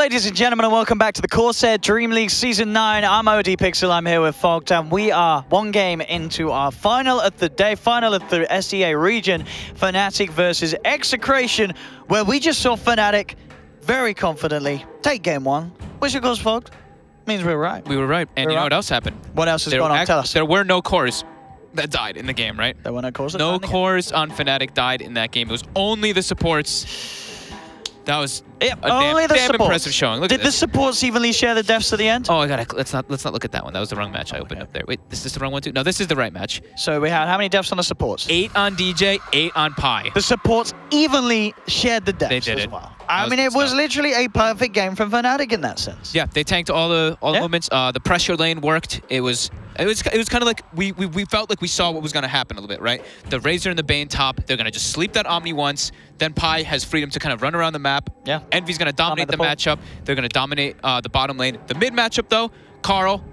ladies and gentlemen, and welcome back to the CORSAIR Dream League Season 9. I'm OD Pixel, I'm here with Fogged, and we are one game into our final of the day, final of the SEA region, Fnatic versus Execration, where we just saw Fnatic very confidently take game one, which of course, Fogged, means we were right. We were right, and you know what else happened? What else has gone on? Tell us. There were no cores that died in the game, right? There were no cores that No died cores on Fnatic died in that game. It was only the supports. That was only the damn supports. impressive showing. Look Did at this. the supports evenly share the deaths at the end? Oh, I gotta let's not look at that one. That was the wrong match I opened up there. Wait, is this the wrong one too? No, this is the right match. So we had how many deaths on the supports? 8 on DJ, 8 on Pi. The supports evenly shared the deaths They did as it. well. I mean, it was literally a perfect game from Fnatic in that sense. Yeah, they tanked all the movements. The pressure lane worked. It was kind of like we felt like we saw what was going to happen a little bit, right? The Razor and the Bane top, they're going to just sleep that Omni once. Then Pi has freedom to kind of run around the map. Yeah. Envy's going to dominate the matchup. They're going to dominate the bottom lane. The mid matchup though, Carl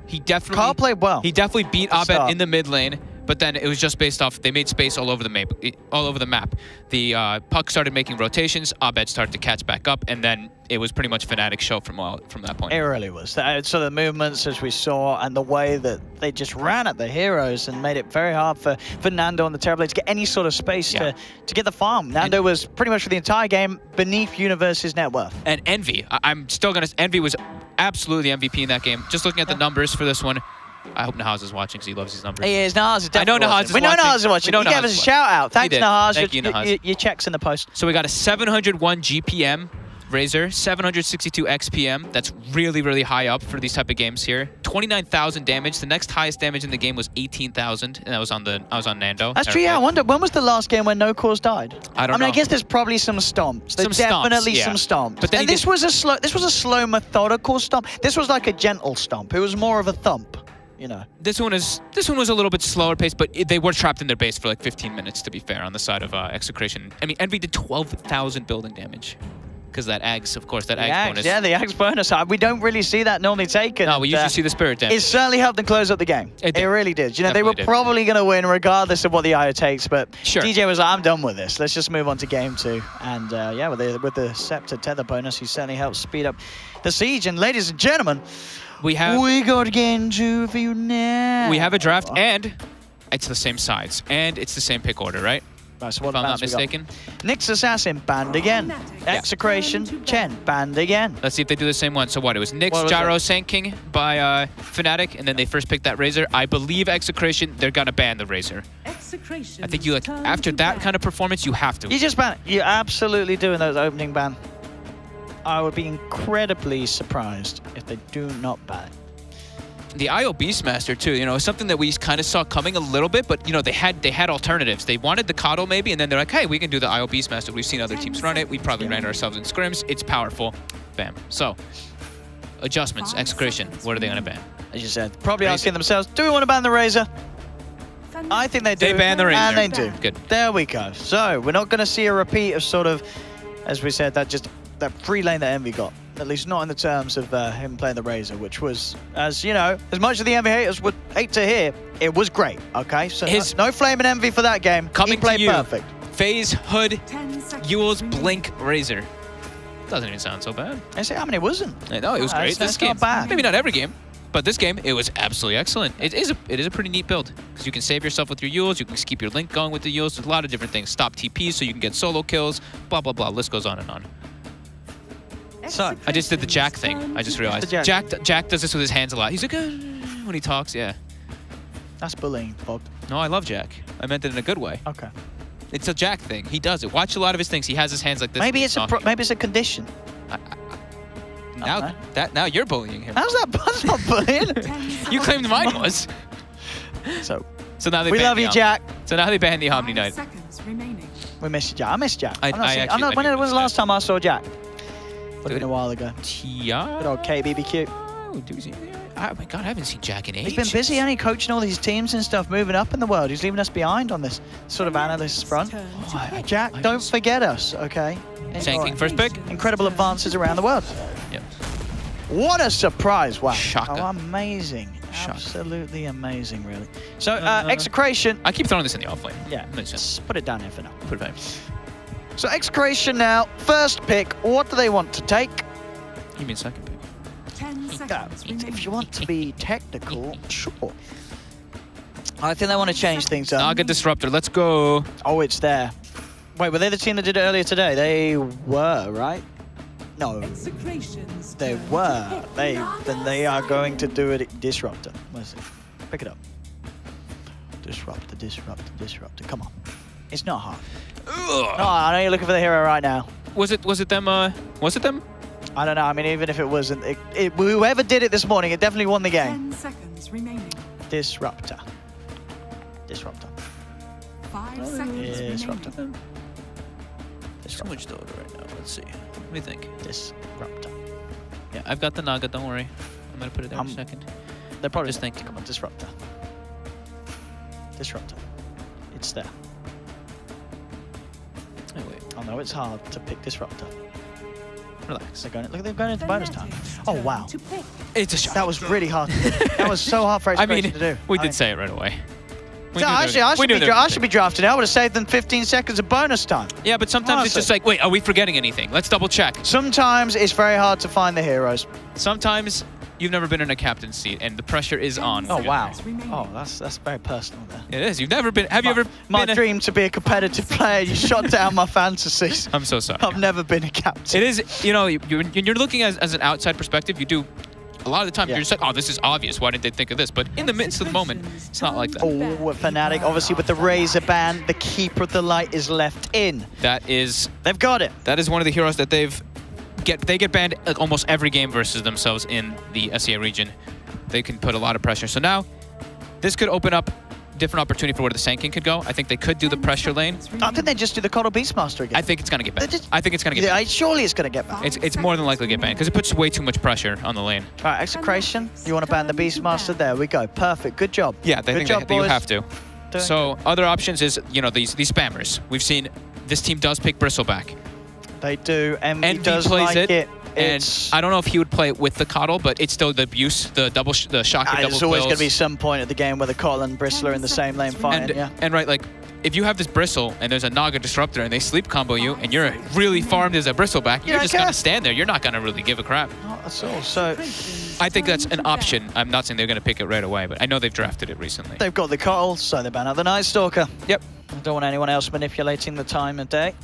played well. He definitely beat Abed in the mid lane. But then it was just based off, they made space all over the map. The puck started making rotations, Abed started to catch back up, and then it was pretty much Fnatic's show from that point. It really was. So the movements, as we saw, and the way that they just ran at the heroes and made it very hard for Nando and the Terrorblade to get any sort of space to get the farm. Nando was pretty much for the entire game beneath Universe's net worth. And Envy, Envy was absolutely MVP in that game. Just looking at the numbers for this one, I hope Nahaz is watching because he loves these numbers. He is. Nahaz is definitely I know Nahaz is watching. We know Nahaz is watching. He gave us a shout out. Thanks, Nahaz. Thank you, Nahaz. Your checks in the post. So we got a 701 GPM Razor, 762 XPM. That's really, really high up for these type of games here. 29,000 damage. The next highest damage in the game was 18,000, and that was on Nando. That's true. Yeah, I wonder when was the last game when no cores died. I don't know. I mean, I guess there's probably some stomps. There's definitely some stomps. But then this was a slow, methodical stomp. This was like a gentle stomp. It was more of a thump. You know. This one was a little bit slower paced, but they were trapped in their base for like 15 minutes, to be fair, on the side of Execration. I mean, Envy did 12,000 building damage. Because that Ags, of course, that Ags bonus. Yeah, the Ags bonus. We don't really see that normally taken. No, we usually see the Spirit damage. It certainly helped them close up the game. It really did. You know, they were probably going to win regardless of what the IO takes, but DJ was like, I'm done with this. Let's just move on to game 2. And yeah, with the Scepter Tether bonus, he certainly helped speed up the siege. And ladies and gentlemen, we got game 2 for you now. We have a draft, and it's the same sides, and it's the same pick order, right? Right, so what if I'm not mistaken. Nyx Assassin banned again. Execration, Chen banned again. Let's see if they do the same one. So what? It was Nyx, Gyro, Sand King by Fnatic, and then they first picked that Razor. I believe Execration, they're gonna ban the Razor. I think you after that kind of performance, you have to. You just ban it. You absolutely do in those opening ban. I would be incredibly surprised if they do not ban it. The IO Beastmaster too, you know, something that we kind of saw coming a little bit, but you know, they had alternatives. They wanted the Coddle maybe, and then they're like, hey, we can do the IO Beastmaster. We've seen other teams run it. We probably ran it ourselves in scrims. It's powerful. Bam. So, adjustments, Execration. What are they gonna ban? As you said, probably asking themselves, do we want to ban the Razor? I think they do. They ban the Razor. And they do. Good. There we go. So we're not going to see a repeat of sort of, as we said, that free lane that Envy got. At least not in the terms of him playing the Razor, which was, as you know, as much as the Envy haters would hate to hear, it was great. Okay, so no flame in Envy for that game. Coming he played to you, perfect. Phase, Hood, Eul's, Blink, Razor. Doesn't even sound so bad. I say, I mean, it wasn't. No, it was great. This game, not bad. Maybe not every game, but this game, it was absolutely excellent. It is a pretty neat build because you can save yourself with your Euls. You can keep your Link going with the Euls. There's a lot of different things. Stop TP so you can get solo kills. Blah blah blah. List goes on and on. So I just did the Jack thing. I just realized Jack does this with his hands a lot. He's like when he talks, yeah. That's bullying, Bob. No, I love Jack. I meant it in a good way. Okay. It's a Jack thing. He does it. Watch a lot of his things. He has his hands like this. Maybe it's a condition. Now you're bullying him. How's that? That's not bullying. You claimed mine was. So now they we love you, Jack. So now they ban the Omni Knight. We miss you, Jack. I miss Jack. When was the last time I saw Jack? Would have been a while ago. Yeah. Good old KBBQ. Oh my god, I haven't seen Jack in ages. He's been busy, only coaching all these teams and stuff, moving up in the world. He's leaving us behind on this sort of analyst's front. Jack, don't forget us, okay? Sand King first pick. Incredible advances around the world. Yep. What a surprise! Wow. Shaka. Oh, amazing. Shaka. Absolutely amazing, really. So, Execration. I keep throwing this in the offlane. Yeah. Just put it down here for now. Put it back. So Execration now, first pick. What do they want to take? You mean second pick? 10 seconds If you want to be technical, sure. I think they want to change things up. Naga Disruptor, let's go. Oh, it's there. Wait, were they the team that did it earlier today? They were, right? No. They were. Then they are going to do it. Disruptor. Where's it? Pick it up. Disruptor, Disruptor, Disruptor. Come on. It's not hard. Ugh. No, I know you're looking for the hero right now. Was it them? Was it them? I don't know. I mean, even if it wasn't, whoever did it this morning, it definitely won the game. 10 seconds remaining. Disruptor. Disruptor. 5 seconds Disruptor. remaining. So much Dota right now. Let's see. What do you think? Disruptor. Yeah, I've got the Naga. Don't worry. I'm gonna put it there in a second. They're probably Just think. Come on, Disruptor. Disruptor. It's there. Oh wait. I know it's hard to pick Disruptor. Relax. They're going into bonus time. Oh wow. It's a shot. That was really hard. That was so hard for Execration to do. We did say it right away. I should be drafted. I would have saved them 15 seconds of bonus time. Yeah, but sometimes it's just like, wait, are we forgetting anything? Let's double check. Sometimes it's very hard to find the heroes. Sometimes you've never been in a captain's seat and the pressure is on. Oh wow. Oh, that's very personal there. It is. You've never been. Have you ever? My dream to be a competitive player. You shot down my fantasies. I'm so sorry. I've never been a captain. It is. You know, you're looking as an outside perspective. You do. A lot of the time, you're just like, oh, this is obvious. Why didn't they think of this? But in the midst of the moment, it's not like that. Oh, Fnatic, obviously with the Razor band, the Keeper of the Light is left in. That is... They've got it. That is one of the heroes that they get banned like almost every game versus themselves in the SEA region. They can put a lot of pressure. So now, this could open up different opportunity for where the Sand King could go. I think they could do the pressure lane. I think they just do the Coddle Beastmaster again. I think it's going to get banned. I think it's going to get banned. Surely it's going to get banned. It's more than likely to get banned because it puts way too much pressure on the lane. All right, Execration, you want to ban the Beastmaster? There we go. Perfect. Good job. Yeah, they Good think job, that you boys. have to. So other options is, you know, these spammers. We've seen this team does pick Bristleback. They do. Envy does plays like it. And I don't know if he would play it with the Coddle, but it's still the abuse, the shock and double There's always quills. going to be some point at the game where the Coddle and Bristol are in the same lane fighting, And right, like, if you have this Bristle and there's a Naga Disruptor and they sleep combo you and you're really farmed as a Bristleback, you're just going to stand there. You're not going to really give a crap. Not at all. So I think that's an option. I'm not saying they're going to pick it right away, but I know they've drafted it recently. they've got the Coddle, so they ban out the Night Stalker. Yep. I don't want anyone else manipulating the time of day.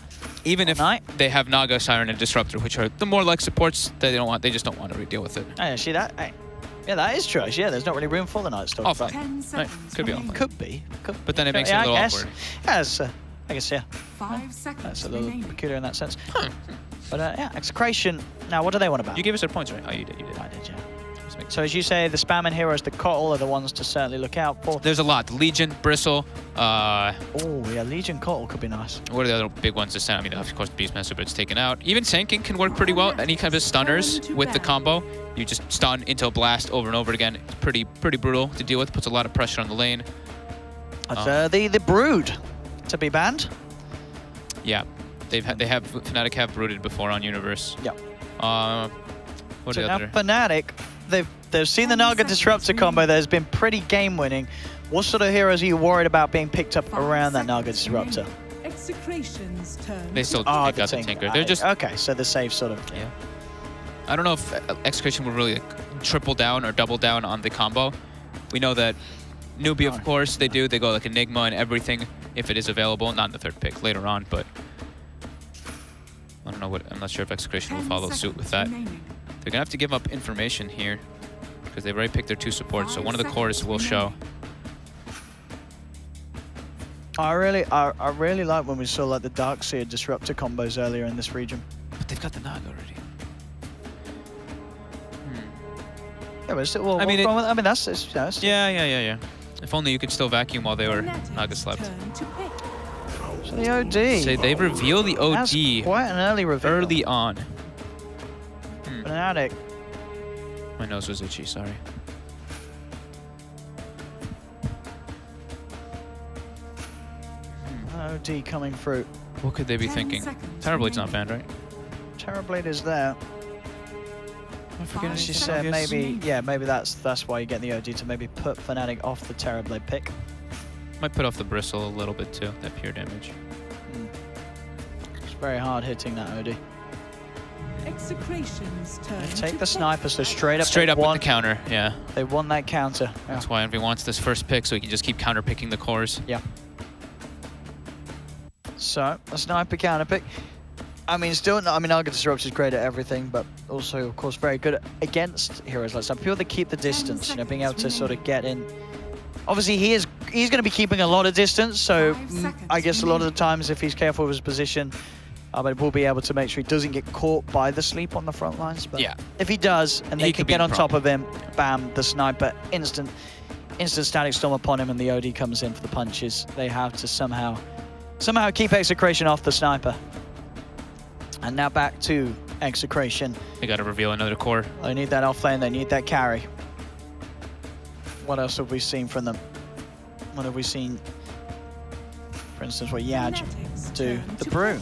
Even if they have Naga, Siren, and Disruptor, which are the more like supports that they don't want, they just don't want to really deal with it. Oh, yeah, see that? Yeah, that is true. Yeah, there's not really room for the Night Stalker. Offline. Right. Could be offline. Could be. But then it makes it a little awkward. Yeah, I guess, yeah. 5 seconds That's a little remaining. peculiar in that sense. But yeah, Execration. Now, what do they want about? You gave us their points, right? Oh, you did. I did, yeah. So as you say, the spamming heroes, the Coddle, are the ones to certainly look out for. There's a lot. The Legion, Bristle. Oh, yeah, Legion Coddle could be nice. What are the other big ones to send? I mean, of course, the Beastmaster, but it's taken out. Even Sand King can work pretty well. Any kind of stunners with the combo. You just stun into a blast over and over again. It's pretty brutal to deal with. Puts a lot of pressure on the lane. The Brood to be banned. Yeah, Fnatic have brooded before on Universe. Yep. What So are the now other? Fnatic, they've seen the Naga Disruptor combo that has been pretty game winning. What sort of heroes are you worried about being picked up around that Naga Disruptor? Execration's turn. They still pick out the Tinker. They're just okay. So the safe sort of. Yeah. I don't know if Execration will really triple down or double down on the combo. We know that Newbie, of course, they do. They go like Enigma and everything if it is available. Not in the third pick, later on, but I don't know what. I'm not sure if Execration will follow suit with that. They're gonna have to give up information here because they've already picked their 2 supports. So one of the cores will show. I really like when we saw like the Darkseer Disruptor combos earlier in this region. But they've got the Naga already. Yeah, but still, well, I mean, that's yeah. If only you could still vacuum while they were Naga slept. So the OD. So they reveal the OD. That's quite an early reveal. Early on. Fnatic. My nose was itchy, sorry. OD coming through. What could they be thinking? Terrorblade's not banned, right? Terrorblade is there. I forget She said maybe, yeah, maybe that's why you get the OD to maybe put Fnatic off the Terrorblade pick. Might put off the Bristle a little bit too, that pure damage. It's very hard hitting that OD. Execration's turn. Take the sniper, so straight up with the counter, yeah. They won that counter. Yeah. That's why Envy wants this first pick, so he can just keep counter picking the cores. Yeah. So, a sniper counter pick. I mean, still, Arga Disrupt is great at everything, but also, of course, very good against heroes like some people that keep the distance, you know, being able to sort of get in. Obviously, he's going to be keeping a lot of distance, so I guess a lot of the times, if he's careful with his position, but we'll be able to make sure he doesn't get caught by the sleep on the front lines. But yeah, if he does, and they can get on top of him, bam, the sniper, instant static storm upon him, and the OD comes in for the punches. They have to somehow keep Execration off the sniper. And now back to Execration. They got to reveal another core. They need that off lane. They need that carry. What else have we seen from them? What have we seen? For instance, what Yaj do? The Brew.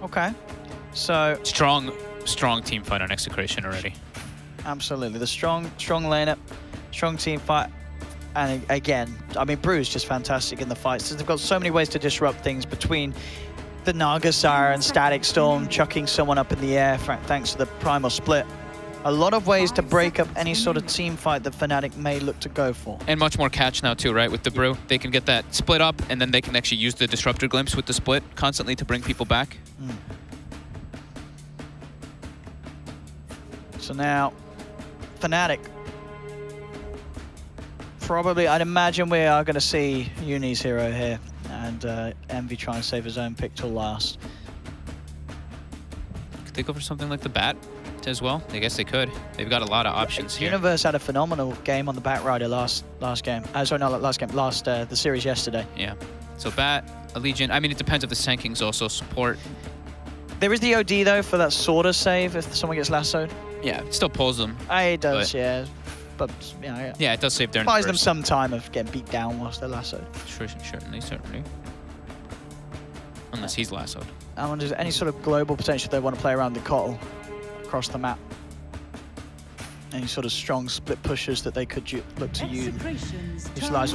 Okay. So strong team fight on Execration already. Absolutely. The strong laner, strong team fight. And again, I mean, Brew's just fantastic in the fights. They've got so many ways to disrupt things between the CORSAIR and Static Storm, chucking someone up in the air thanks to the Primal Split. A lot of ways to break up any sort of team fight that Fnatic may look to go for. And much more catch now too, right? With the Brew, they can get that split up, and then they can actually use the Disruptor Glimpse with the split constantly to bring people back. So now, Fnatic. Probably, I'd imagine we are going to see Uni's hero here, and Envy try and save his own pick till last. Could they go for something like the Bat as well? I guess they could. They've got a lot of options here. Universe had a phenomenal game on the Batrider last game. Sorry, not last game. The series yesterday. Yeah. So Bat, a Legion. I mean, it depends if the Sanking's also support. There is the OD though for that sort of save if someone gets lassoed. Yeah, it still pulls them. It does, yeah. But yeah, it does save their buys them some time of getting beat down whilst they're lassoed. Certainly. Unless he's lassoed. I wonder if there's any sort of global potential they want to play around the Kotl across the map. Any sort of strong split pushers that they could look to use. Utilize.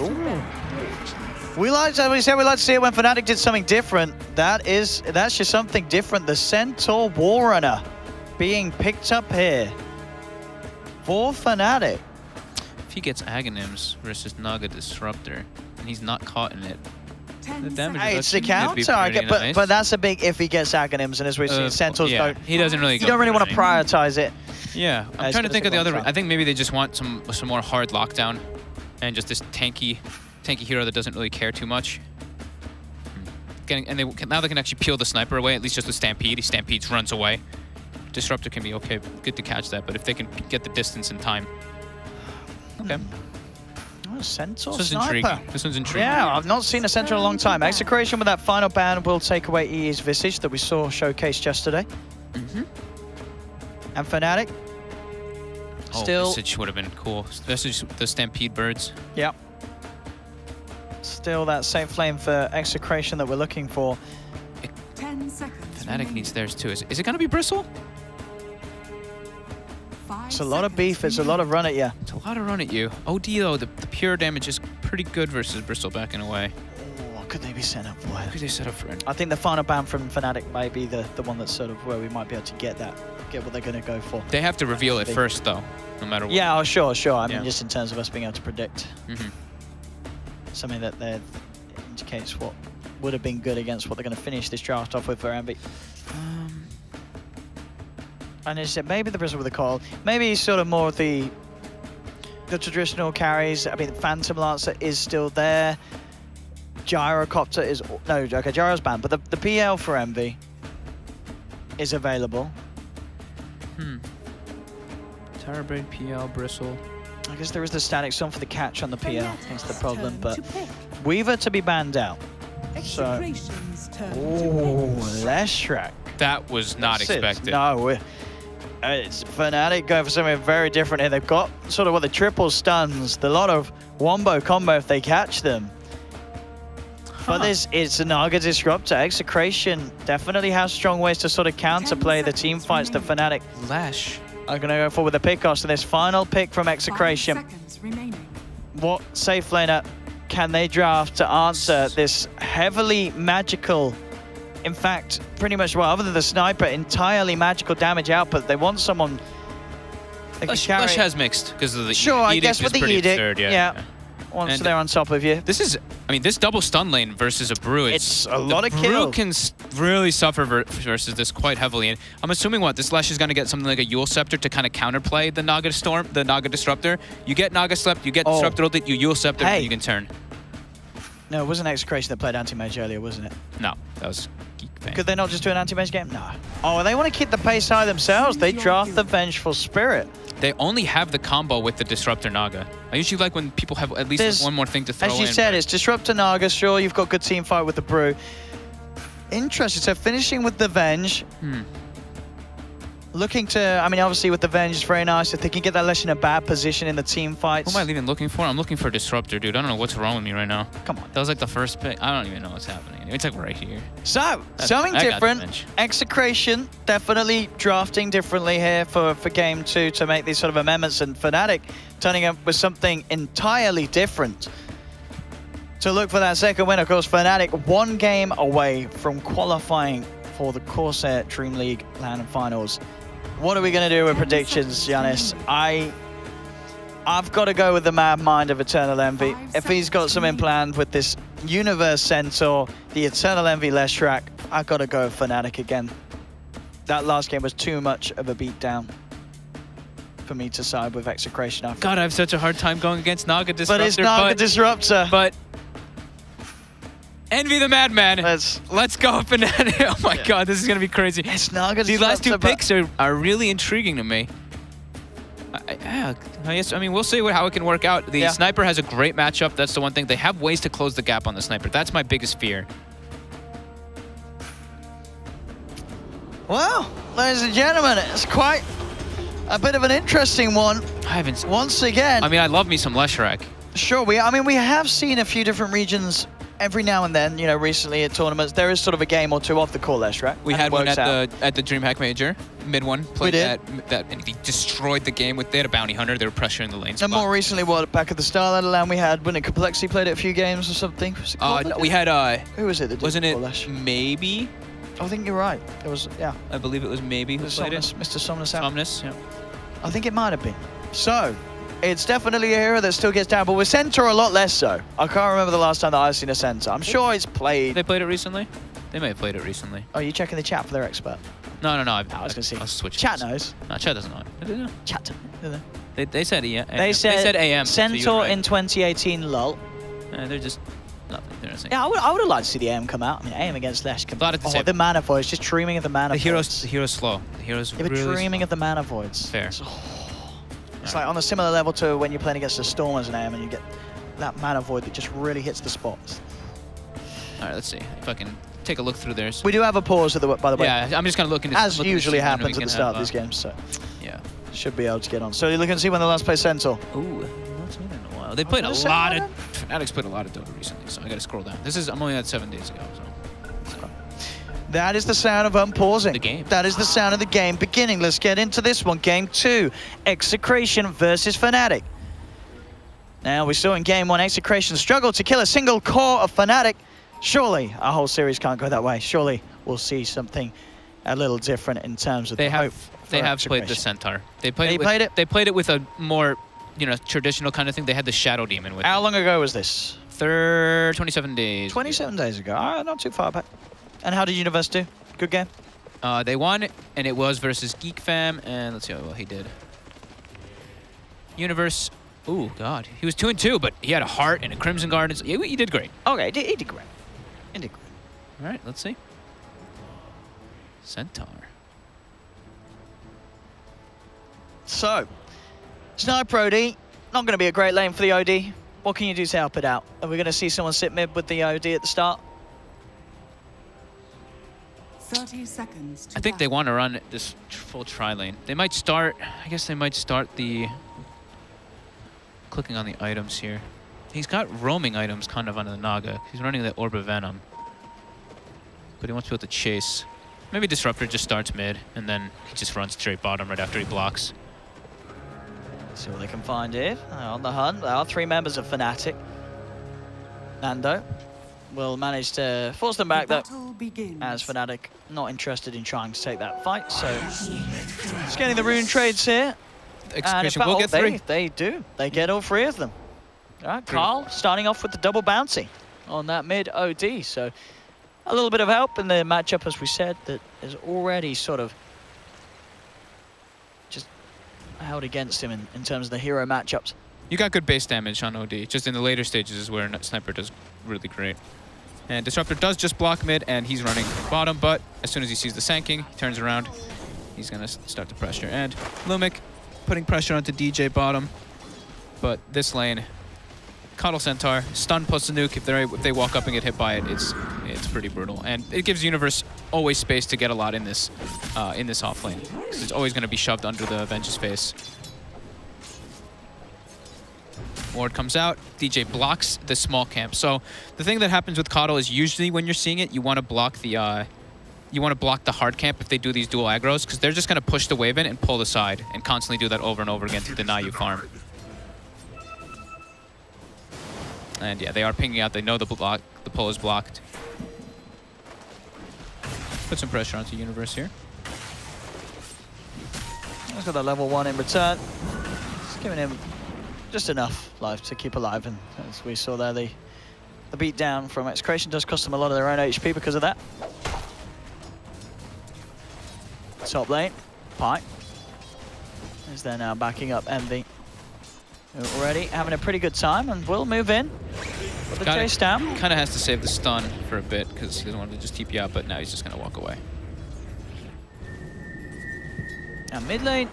We like to see it when Fnatic did something different. That's just something different. The Centaur Warrunner being picked up here for Fnatic. If he gets Aghanims versus Naga Disruptor, and he's not caught in it, the damage it's the counter, nice. but that's a big if he gets Aghanims, and as we've seen, Centaurs don't. He doesn't really. You don't really want to prioritize it. Yeah, I'm trying to think of the other. I think maybe they just want some more hard lockdown, and just this tanky hero that doesn't really care too much. Now they can actually peel the sniper away. At least just with Stampede. He stampedes, runs away. Disruptor can be okay, good to catch that, but if they can get the distance and time. Okay. Oh, Centaur This one's intriguing. Yeah, I've not seen a Centaur in a long time. Execration with that final ban will take away EE's Visage that we saw showcased yesterday. And Fnatic. Still. Visage would have been cool, especially the Stampede birds. Yep. Still that same flame for Execration that we're looking for. 10 seconds. Fnatic needs theirs too. Is it going to be Bristle? It's a lot of beef. It's a lot of run at you. It's a lot of run at you. OD though, the pure damage is pretty good versus Bristle backing away. What could they be set up for? What could they set up for? I think the final ban from Fnatic may be the one that's sort of where we might be able to get what they're going to go for. They have to reveal it first though, no matter what. Yeah, sure. I mean, just in terms of us being able to predict something that indicates what would have been good against what they're going to finish this draft off with for Envy. And it's maybe the Bristle with the coil, maybe sort of more of the traditional carries. I mean, Phantom Lancer is still there. Gyrocopter is Gyro's banned, but the PL for Envy is available. Terrorblade, PL, Bristle. I guess there is the Static Storm for the catch on the PL. That's the problem, but Weaver to be banned out. So, Leshrac. That was not expected. No, it's Fnatic going for something very different here. They've got sort of the triple stuns, a lot of wombo combo if they catch them. But it's a Naga Disruptor. Execration definitely has strong ways to sort of counterplay the team fights that Fnatic are going to go for with the pickoffs. And this final pick from Execration. What safe laner can they draft to answer this heavily magical In fact, pretty much, well, other than the sniper, entirely magical damage output. They want someone... Lush has mixed because of the Sure, I guess with the edict. Absurd, yeah. Once they're on top of you. This is, I mean, this double stun lane versus a Brew, it's a lot of kills. Brew can really suffer versus this quite heavily. And I'm assuming this Lash is going to get something like a Yule Scepter to kind of counterplay the Naga Storm, the Naga Disruptor. You get Naga Slept, you get Disruptor ulted, you Yule Scepter, and you can turn. No, it wasn't Execration that played anti-mage earlier, wasn't it? No, that was Geek Fam. Could they not just do an anti-mage game? No. Oh, they want to keep the pace high themselves. They draft the Vengeful Spirit. They only have the combo with the Disruptor Naga. I usually like when people have at least one more thing to throw in. As you said, it's Disruptor Naga. Sure, you've got good team fight with the Brew. Interesting. So finishing with the Venge. Looking to, I mean, obviously with the Venge, it's very nice. If they can get that Lash in a bad position in the team fights. Who am I even looking for? I'm looking for a Disruptor, dude. I don't know what's wrong with me right now. Come on. That was like the first pick. I don't even know what's happening. It's like right here. So, something different. Execration definitely drafting differently here for game 2 to make these sort of amendments. And Fnatic turning up with something entirely different to look for that second win. Of course, Fnatic 1 game away from qualifying for the CORSAIR DreamLeague LAN Finals. What are we going to do with predictions, Giannis? I've got to go with the mad mind of Eternal Envy. If he's got something planned with this Universe Centaur, the Eternal Envy Leshrac, I've got to go with Fnatic again. That last game was too much of a beatdown for me to side with Execration. God, I have such a hard time going against Naga Disruptor. But it's Naga Disruptor. But Envy the Madman. Let's go, Fnatic. Oh my God, this is going to be crazy. It's Naga These last 2 picks are really intriguing to me. I mean, we'll see how it can work out. The Sniper has a great matchup. That's the one thing. They have ways to close the gap on the Sniper. That's my biggest fear. Well, ladies and gentlemen, it's quite a bit of an interesting one. I haven't... Once again... I mean, I love me some Leshrac. Sure, we have seen a few different regions every now and then, you know, recently at tournaments. There is sort of a game or two of the core Leshrac. We had one at the DreamHack Major, mid one. Played that, and he destroyed the game with. They had a bounty hunter. They were pressuring the lane spot. And more recently, back at the Starlight LAN, we had when Complexity played it a few games or something. No, we had who was it that did wasn't it Lesh? Maybe? I think you're right. It was I believe it was maybe who played it. Mr. Somnus out. Somnus, yeah. I think it might have been. So. It's definitely a hero that still gets down, but with Centaur a lot less so. I can't remember the last time that I've seen a Centaur. I'm sure it's played. They played it recently? They may have played it recently. Oh, you checking the chat for their expert? No. I was going to see. I'll switch. Chat knows. No, chat doesn't know. They know. Chat doesn't. They said AM. They said AM. Centaur so in 2018, lol. They're just nothing. They're not saying. Yeah, I would have liked to see the AM come out. I mean, AM against Lesh. The mana voids, just dreaming of the mana voids. The hero's slow. The hero's really slow. Dreaming of the mana voids. Fair. It's like on a similar level to when you're playing against a Storm as an AM and you get that mana void that just really hits the spots. All right, let's see if I can take a look through there. We do have a pause, by the way. Yeah, I'm just going to look into as usually happens at the start of these games, so yeah, should be able to get on. So you're looking to see when the last play Centaur. Ooh, not seen it in a while. They played a lot of Fnatic's played a lot of Dota recently, so I got to scroll down. I'm only at 7 days ago, so. That is the sound of unpausing. The game. That is the sound of the game beginning. Let's get into this one. Game 2, Execration versus Fnatic. Now, we saw in Game 1, Execration struggled to kill a single core of Fnatic. Surely, our whole series can't go that way. Surely, we'll see something a little different in terms of They have played the Centaur. They played it with a more, traditional kind of thing. They had the Shadow Demon with it. How long ago was this? 27 days. 27 days ago. Not too far back. And how did Universe do? Good game? They won, and it was versus Geek Fam, and let's see how well he did. Universe, ooh, God. He was 2-2, but he had a heart and a Crimson Guard. He did great. Okay, he did great. He did great. All right, let's see. Centaur. So, Sniper OD, not going to be a great lane for the OD. What can you do to help it out? Are we going to see someone sit mid with the OD at the start? 30 seconds. I think they want to run this full tri-lane. They might start, I guess they might start the... Clicking on the items here. He's got roaming items kind of on the Naga. He's running the Orb of Venom. But he wants to be able to chase. Maybe Disruptor just starts mid, and then he just runs straight bottom right after he blocks. See what they can find here. On the hunt, there are 3 members of Fnatic. Nando, will manage to force them back, though, as Fnatic not interested in trying to take that fight. So just getting the rune trades here. Execration will get 3. They do. They get all 3 of them. All right, Carl starting off with the double bouncy on that mid OD. So a little bit of help in the matchup, as we said, that is already sort of just held against him in terms of the hero matchups. You got good base damage on OD. Just in the later stages is where Sniper does really great. And Disruptor does just block mid, and he's running bottom, but as soon as he sees the Sanking, he turns around. He's going to start the pressure. And Lumic putting pressure onto DJ bottom. But this lane, Coddle Centaur, stun plus the nuke. If they walk up and get hit by it, it's pretty brutal. And it gives Universe always space to get a lot in this off lane. Because it's always going to be shoved under the Vengeance face. Ward comes out, DJ blocks the small camp. So the thing that happens with Coddle is usually when you're seeing it, you want to block the hard camp if they do these dual aggros, because they're just going to push the wave in and pull the side and constantly do that over and over again to deny you farm. And yeah, they are pinging out. They know the pull is blocked. Put some pressure onto Universe here. He's got the level 1 in return. Just giving him just enough life to keep alive, and as we saw there, the beat down from Execration does cost them a lot of their own HP because of that. Top lane, Pi is there now backing up Envy, who already having a pretty good time, and will move in with the chase down. Kind of has to save the stun for a bit because he doesn't want to just TP out, but now he's just going to walk away. And mid lane,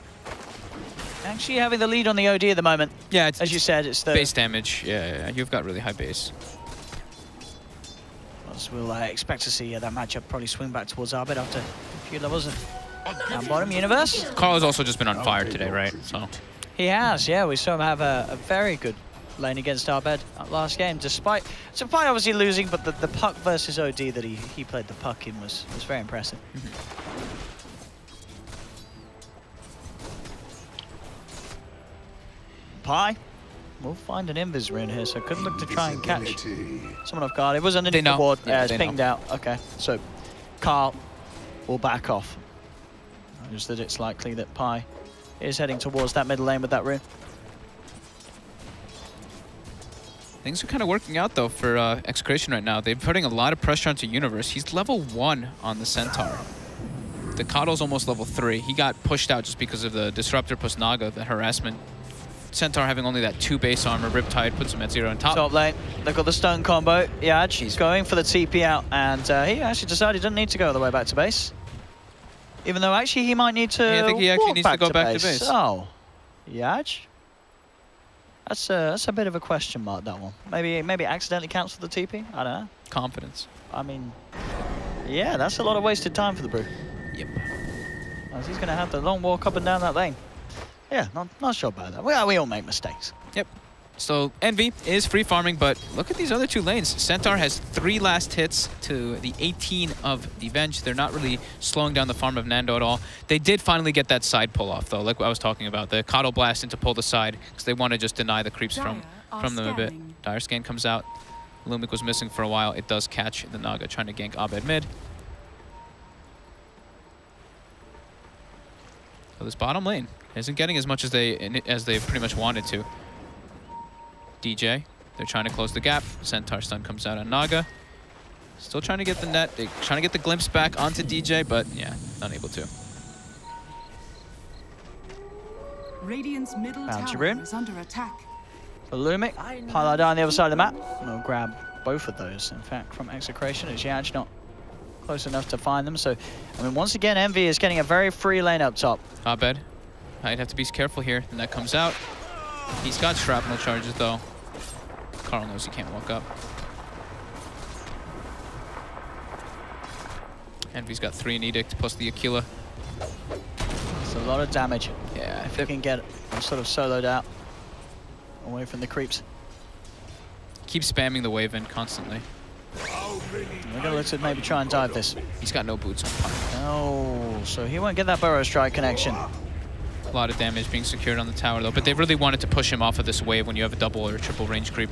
actually having the lead on the OD at the moment. Yeah, as you said, it's the base damage. Yeah, you've got really high base. As we'll expect to see that matchup probably swing back towards Arbit after a few levels of down bottom. Universe. Carl has also just been on fire today, right? So he has, yeah. We saw him have a very good lane against Arbed last game, despite obviously losing, but the puck versus OD that he played the puck in was very impressive. Pi will find an Invis rune here, so could look to try and catch someone off guard. It was underneath the ward. Yeah, it's pinged out. Okay, so Carl will back off. Just that it's likely that Pi is heading towards that middle lane with that rune. Things are kind of working out, though, for Execration right now. They're putting a lot of pressure onto Universe. He's level 1 on the Centaur. The Coddle's almost level 3. He got pushed out just because of the Disruptor plus Naga, the harassment. Centaur having only that 2 base armor. Riptide puts him at 0 on top. Top lane, they've got the stun combo. Yaj, he's going for the TP out, and he actually decided he doesn't need to go all the way back to base. Even though actually he might need to I think he actually needs to go back to base. Oh, Yaj? That's a bit of a question mark, that one. Maybe accidentally counts for the TP? I don't know. Confidence. I mean, yeah, that's a lot of wasted time for the Brew. Yep. As he's going to have the long walk up and down that lane. Yeah, not sure about that. We all make mistakes. Yep. So Envy is free farming, but look at these other 2 lanes. Centaur has 3 last hits to the 18 of the Venge. They're not really slowing down the farm of Nando at all. They did finally get that side pull off, though, like I was talking about. The Coddle Blast into pull the side, because they want to just deny the creeps from them a bit. Dire Scan comes out. Lumic was missing for a while. It does catch the Naga trying to gank Abed mid. So this bottom lane isn't getting as much as they pretty much wanted to. DJ, they're trying to close the gap. Centaur stun comes out on Naga. Still trying to get the net. They're trying to get the glimpse back onto DJ, but yeah, unable to. Radiant's middle tower is under attack. So Lumic, highlight down the other side of the map. And we'll grab both of those, in fact, from Execration. As Yaj not close enough to find them. So, I mean, once again, Envy is getting a very free lane up top. Abed, I'd have to be careful here. The net comes out. He's got shrapnel charges, though. Carl knows he can't walk up. Envy's got 3 in Edict, plus the Aquila. It's a lot of damage. Yeah. If they can get them sort of soloed out away from the creeps. Keep spamming the wave in constantly. We're going to look to maybe try and dive this. He's got no boots on Pi. No, so he won't get that Burrow Strike connection. A lot of damage being secured on the tower, though. But they really wanted to push him off of this wave when you have a double or triple range creep.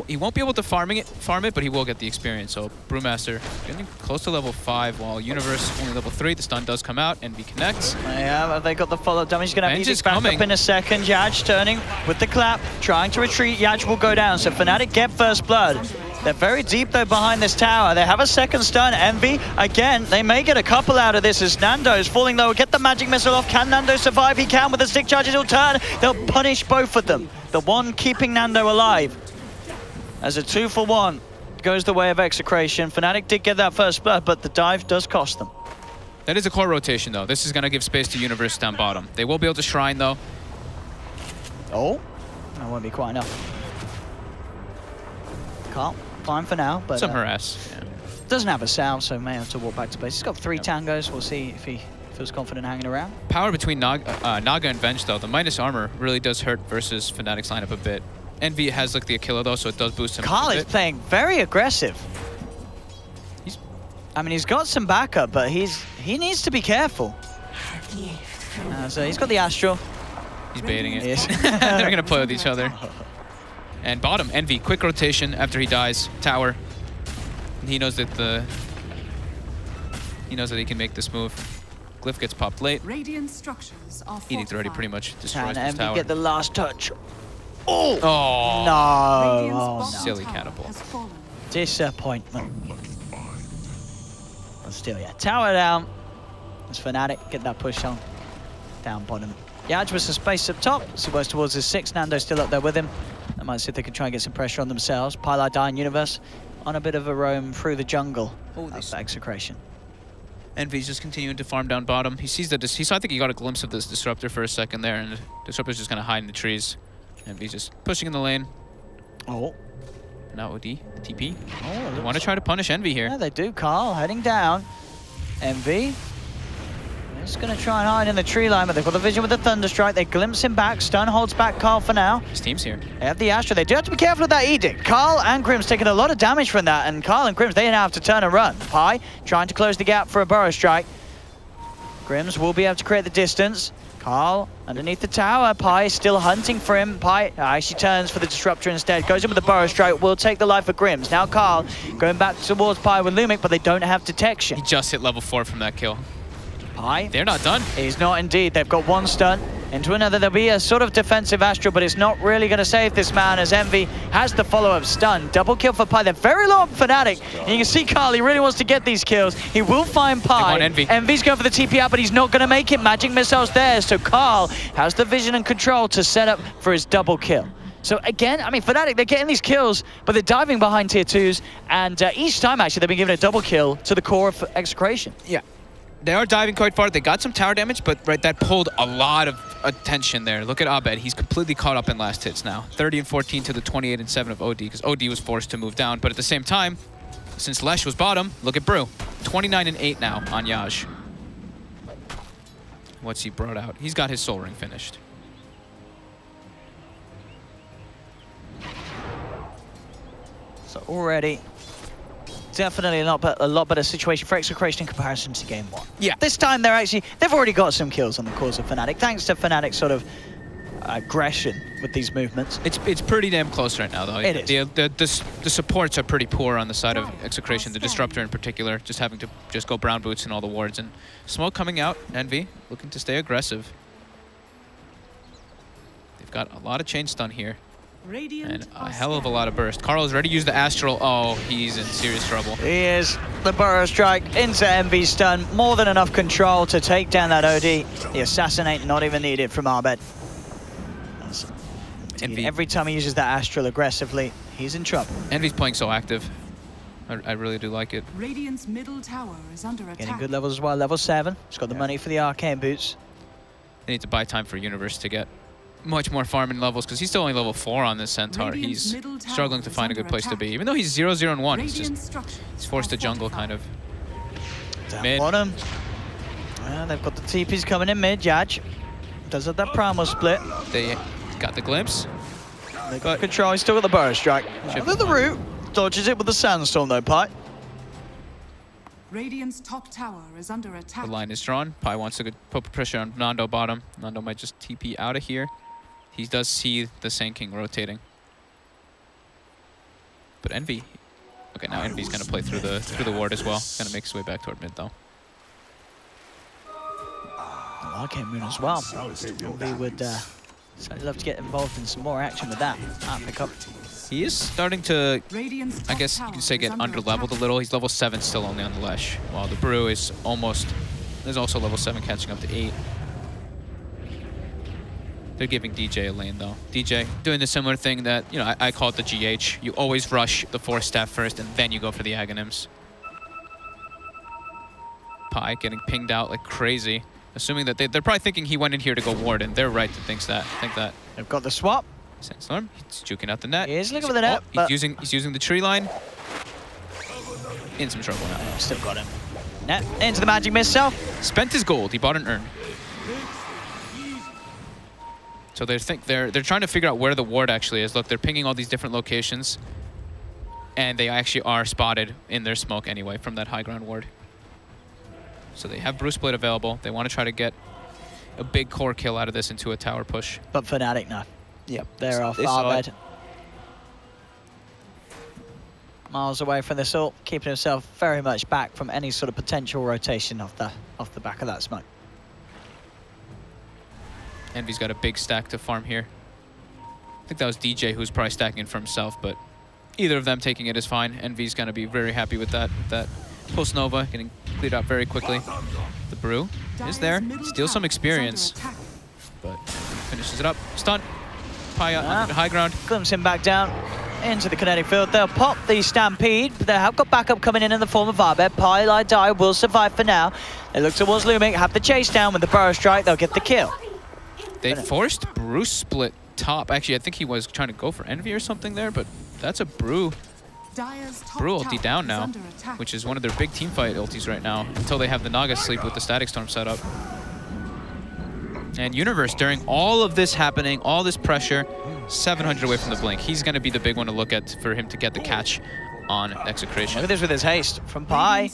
He won't be able to farm it, but he will get the experience. So Brewmaster getting close to level 5, while Universe only level 3. The stun does come out. Envy connects. Yeah, they got the follow-up damage. He's going to have Edict back up in a second. Yaj turning with the clap, trying to retreat. Yaj will go down. So Fnatic get first blood. They're very deep, though, behind this tower. They have a second stun. Envy, again, they may get a couple out of this as Nando is falling low. Get the magic missile off. Can Nando survive? He can with the stick charges. He'll turn. They'll punish both of them. The one keeping Nando alive. As a 2-for-1 goes the way of Execration. Fnatic did get that first blood, but the dive does cost them. That is a core rotation, though. This is going to give space to Universe down bottom. They will be able to Shrine, though. Oh, that won't be quite enough. Can't climb for now, but... Some harass, yeah. Doesn't have a sound, so may have to walk back to base. He's got 3 tangos. We'll see if he feels confident hanging around. Power between Naga and Venge, though. The minus armor really does hurt versus Fnatic's lineup a bit. Envy has like the Achilla though, so it does boost him. Carl is playing very aggressive. I mean, he's got some backup, but he needs to be careful. So he's got the Astral. He's baiting it. They're gonna play with each other. And bottom, Envy, quick rotation after he dies. Tower. And he knows that he can make this move. Glyph gets popped late. Edict already pretty much destroys this Envy tower. Get the last touch. Oh! No! No. Silly catapult. Disappointment. But still, yeah. Tower down. As Fnatic get that push on. Down bottom. Yaj with some space up top. So he works towards his 6. Nando still up there with him. They might see if they can try and get some pressure on themselves. Pilar dying Universe on a bit of a roam through the jungle. Oh, this Execration. Envy's just continuing to farm down bottom. He sees the I think he got a glimpse of this Disruptor for a second there, and the Disruptor's just gonna hide in the trees. Envy's just pushing in the lane. Oh. Now OD, the TP. Oh, they want to try to punish Envy here. Yeah, they do. Carl heading down. Envy. Just going to try and hide in the tree line, but they've got the vision with the Thunderstrike. They glimpse him back. Stun holds back Carl for now. His team's here. They have the Astra. They do have to be careful of that Edict. Carl and Grimm's taking a lot of damage from that, and Carl and Grimm's, they now have to turn and run. Pi trying to close the gap for a Burrow Strike. Grimm's will be able to create the distance. Carl underneath the tower. Pi still hunting for him. Pi actually turns for the Disruptor instead. Goes in with the Burrow Strike. Will take the life of Grimm's. Now Carl going back towards Pi with Lumic, but they don't have detection. He just hit level 4 from that kill. Pi. They're not done. He's not indeed. They've got one stun into another. There'll be a sort of defensive Astral, but it's not really going to save this man as Envy has the follow-up stun. Double kill for Pi. They're very low on Fnatic. And you can see Carl, he really wants to get these kills. He will find Pi. Envy. Envy's going for the TP out, but he's not going to make it. Magic missile's there, so Carl has the vision and control to set up for his double kill. So again, I mean, Fnatic, they're getting these kills, but they're diving behind tier 2s, and each time, actually, they've been given a double kill to the core of Execration. Yeah. They are diving quite far. They got some tower damage, but that pulled a lot of attention there. Look at Abed. He's completely caught up in last hits now. 30 and 14 to the 28 and 7 of OD, because OD was forced to move down. But at the same time, since Lesh was bottom, look at Brew. 29 and 8 now on Yaj. What's he brought out? He's got his Soul Ring finished. So already, definitely a lot better situation for Execration in comparison to game 1. Yeah. This time they've already got some kills on the course of Fnatic, thanks to Fnatic's sort of aggression with these movements. It's pretty damn close right now, though. It is. The supports are pretty poor on the side of Execration, the Disruptor in particular, just having to just go brown boots in all the wards. And Smoke coming out, Envy looking to stay aggressive. They've got a lot of chain stun here. And a hell of a lot of burst. Carl's ready to use the Astral. Oh, he's in serious trouble. He is. The Burrow Strike into Envy's stun. More than enough control to take down that OD. The Assassinate not even needed from Abed. Envy. Every time he uses that Astral aggressively, he's in trouble. Envy's playing so active. I really do like it. Radiant's middle tower is under attack. Getting good levels as well. Level 7. He's got the money for the Arcane Boots. They need to buy time for Universe to get much more farming levels, because he's still only level 4 on this Centaur. He's struggling to find a good place to be. Even though he's 0-0 and 1, he's forced to jungle kind of. Down mid. bottom. They've got the TPs coming in mid. Yaj does have that primal split. They got the glimpse. They got control. He's still got the Burrow Strike. With the root. Dodges it with the Sandstorm though, Pi. Radiant's top tower is under attack. The line is drawn. Pi wants to put pressure on Nando bottom. Nando might just TP out of here. He does see the Sand King rotating. But Envy, okay, now Envy's gonna play through the ward as well. Gonna make his way back toward mid though. Arcane Moon as well. We would certainly love to get involved in some more action with that. Pick up. He is starting to, I guess you could say, get under-leveled a little. He's level 7 still only on the Lesh, while the Brew is almost, there's also level 7 catching up to 8. They're giving DJ a lane though. DJ doing the similar thing that, you know, I call it the GH. You always rush the 4-staff first and then you go for the Aghanims. Pi getting pinged out like crazy. Assuming that they're probably thinking he went in here to go ward, and they're right to think that. They've got the swap. Sandstorm, he's juking out the net. He is looking for the net. He's using the tree line. In some trouble now. Still got him. Net into the magic missile. Spent his gold. He bought an urn. So they're trying to figure out where the ward actually is. Look, they're pinging all these different locations, and they actually are spotted in their smoke anyway from that high ground ward. So they have Bruce Blade available. They want to try to get a big core kill out of this into a tower push. But Fnatic, no. Yep, they're off our bed. Miles away from this ult, keeping himself very much back from any sort of potential rotation off the back of that smoke. Envy's got a big stack to farm here. I think that was DJ who was probably stacking it for himself, but either of them taking it is fine. Envy's going to be very happy with that. Pulse Nova getting cleared out very quickly. The Brew is there. Steals some experience, but finishes it up. Stun. Pi on high ground. Glimpse him back down into the kinetic field. They'll pop the Stampede, but they have got backup coming in the form of Arbet. Pi Die will survive for now. They look towards Lumic, have the chase down with the Burrow Strike. They'll get the kill. They forced Bruce split top. Actually, I think he was trying to go for Envy or something there, but that's a Brew ulti down now, which is one of their big teamfight ultis right now, until they have the Naga sleep with the Static Storm set up. And Universe, during all of this happening, all this pressure, 700 away from the blink. He's going to be the big one to look at for him to get the catch on Execration. Look at this with his haste from Pi,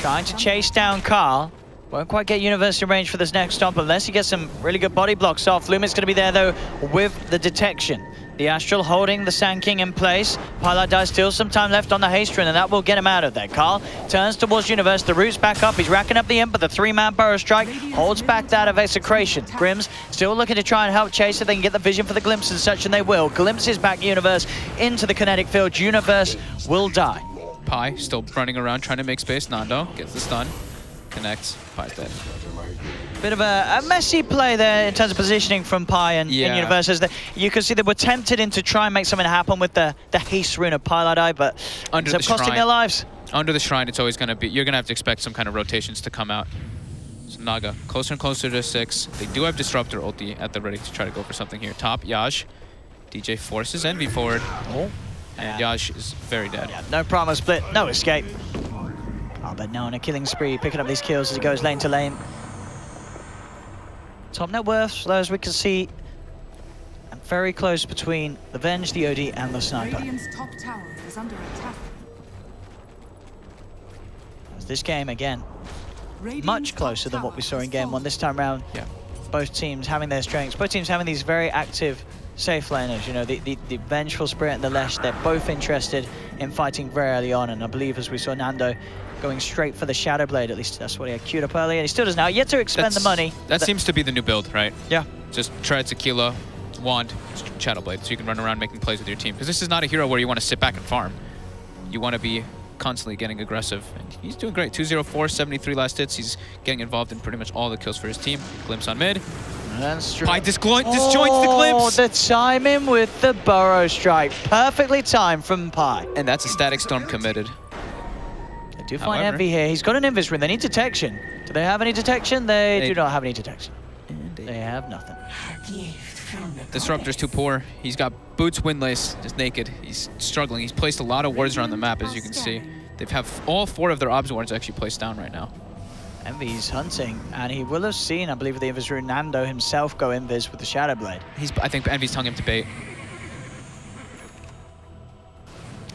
trying to chase down Carl. Won't quite get Universe in range for this next stomp unless he gets some really good body blocks off. Lumic's going to be there, though, with the detection. The Astral holding the Sand King in place. Pilot Die still some time left on the haste run, and that will get him out of there. Carl turns towards Universe. The root's back up. He's racking up the imp, but the 3-man Burrow Strike holds back that of Execration. Grims still looking to try and help chase if they can get the vision for the glimpse and such, and they will. Glimpses back Universe into the kinetic field. Universe will die. Pi still running around trying to make space. Nando gets the stun. Connects. Pi's dead. Bit of a messy play there in terms of positioning from Pi and Universe. As you can see they were tempted in to try and make something happen with the haste rune of Pilot Eye, but ends up costing their lives. Under the shrine, it's always going to be, you're going to have to expect some kind of rotations to come out. So Naga, closer and closer to 6. They do have Disruptor ulti at the ready to try to go for something here. Top, Yaj. DJ forces Envy forward. And Yaj is very dead. Yeah, no promo split, no escape. Oh, but now on a killing spree, picking up these kills as he goes lane to lane. Top net worth, as we can see, and very close between the Venge, the OD, and the Sniper. Top tower is under attack. As this game, again, much closer than what we saw in game 1 this time round. Yeah. Both teams having their strengths, both teams having these very active safe laners. You know, the Vengeful Spirit and the Lesh, they're both interested in fighting very early on, and I believe as we saw Nando going straight for the Shadow Blade, at least that's what he had queued up earlier, and he still does now, yet to expend the money. That seems to be the new build, right? Yeah. Just try Tequila, Wand, Shadow Blade, so you can run around making plays with your team. Because this is not a hero where you want to sit back and farm. You want to be constantly getting aggressive. And he's doing great. 204, 73 last hits. He's getting involved in pretty much all the kills for his team. Glimpse on mid. Pi disjoints the Glimpse. The timing with the Burrow Strike. Perfectly timed from Pi. And that's a Static Storm committed. They do find Envy here. He's got an Invis Ring. They need detection. Do they have any detection? They do not have any detection. They have nothing. Disruptor's too poor. He's got boots, windlace, just naked. He's struggling. He's placed a lot of wards around the map, as you can see. They have all 4 of their obs wards actually placed down right now. Envy's hunting, and he will have seen, I believe, the Invis Rune, Nando himself go Invis with the Shadow Blade. I think Envy's telling him to bait.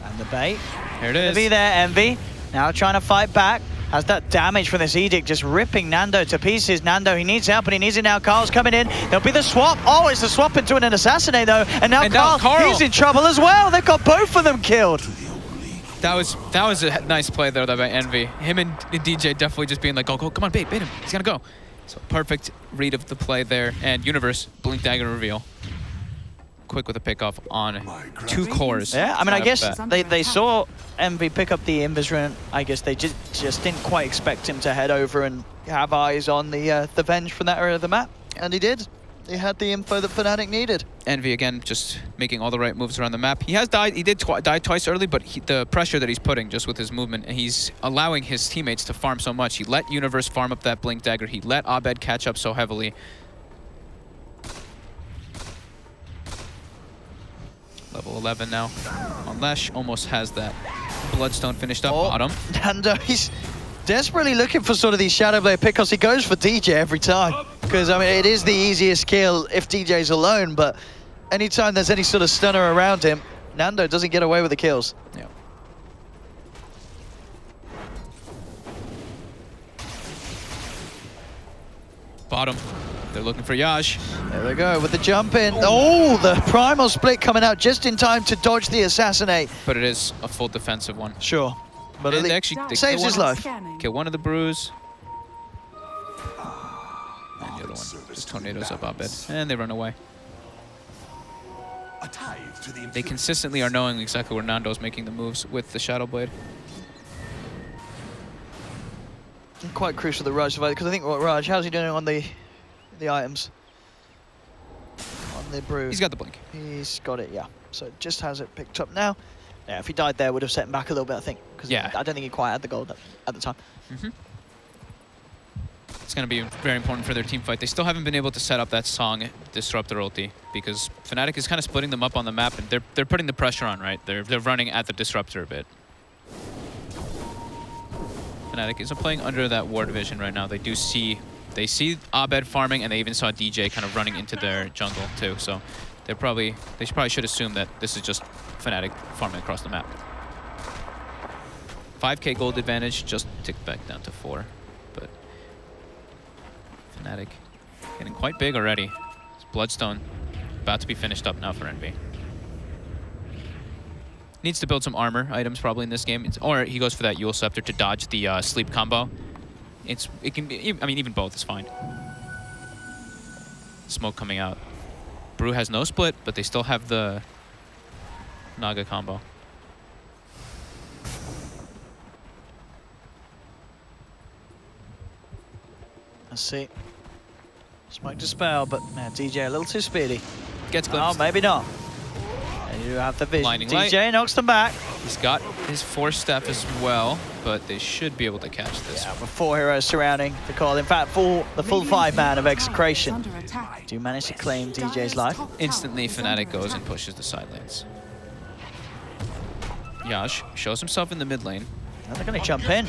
And the bait. Here it is. Envy there, Envy. Now trying to fight back. Has that damage from this Edict just ripping Nando to pieces. Nando, he needs help, and he needs it now. Carl's coming in. There'll be the swap. Oh, it's the swap into an Assassinate, though. And now Carl, he's in trouble as well. They've got both of them killed. That was a nice play, though, by Envy. Him and DJ definitely just being like, go, come on, bait him. He's going to go. So perfect read of the play there. And Universe, Blink Dagger reveal. Quick with a pickoff on 2 cores. Yeah, I mean, I guess they saw Envy pick up the Invis rune. I guess they just didn't quite expect him to head over and have eyes on the Venge from that area of the map. And he did. He had the info that Fnatic needed. Envy, again, just making all the right moves around the map. He has died. He did die twice early, but the pressure that he's putting just with his movement, and he's allowing his teammates to farm so much. He let Universe farm up that Blink Dagger. He let Abed catch up so heavily. Level 11 now on Lesh, almost has that Bloodstone finished up bottom. Nando, he's desperately looking for sort of these Shadow Blade pickups. He goes for DJ every time. Because, I mean, it is the easiest kill if DJ's alone, but anytime there's any sort of stunner around him, Nando doesn't get away with the kills. Yeah. Bottom. They're looking for Yash. There we go with the jump in. Oh, the Primal Split coming out just in time to dodge the Assassinate. But it is a full defensive one. Sure. But and they saves his life. Kill one of the brews. And the other one just tornadoes up Abed. And they run away. They consistently are knowing exactly where Nando's making the moves with the Shadow Blade. Quite crucial the Raj survival, because I think Raj, how's he doing on the items? On the brew. He's got the blink. He's got it, yeah. So just has it picked up now. Yeah, if he died there, would have set him back a little bit, I think. Because I don't think he quite had the gold at the time. It's going to be very important for their team fight. They still haven't been able to set up that Song Disruptor ulti because Fnatic is kind of splitting them up on the map, and they're putting the pressure on, right? They're running at the Disruptor a bit. Fnatic isn't playing under that ward vision right now. They see Abed farming, and they even saw DJ kind of running into their jungle too. So they probably should assume that this is just Fnatic farming across the map. 5k gold advantage, just ticked back down to 4. But Fnatic getting quite big already. It's Bloodstone about to be finished up now for Envy. Needs to build some armor items probably in this game. Or he goes for that Yule Scepter to dodge the sleep combo. It can be, I mean, even both is fine. Smoke coming out. Brew has no split, but they still have the Naga combo. Let's see. Smoke dispel, but DJ a little too speedy. Gets glimpsed. Oh, maybe not. And you have the vision. Blinding DJ light. knocks them back. He's got his Force Staff as well, but they should be able to catch this. Yeah, with 4 heroes surrounding the call. In fact, the full 5-man of Execration do manage to claim DJ's life. Instantly, Fnatic goes and pushes the side lanes. Yash shows himself in the mid lane. Now they're going to jump in.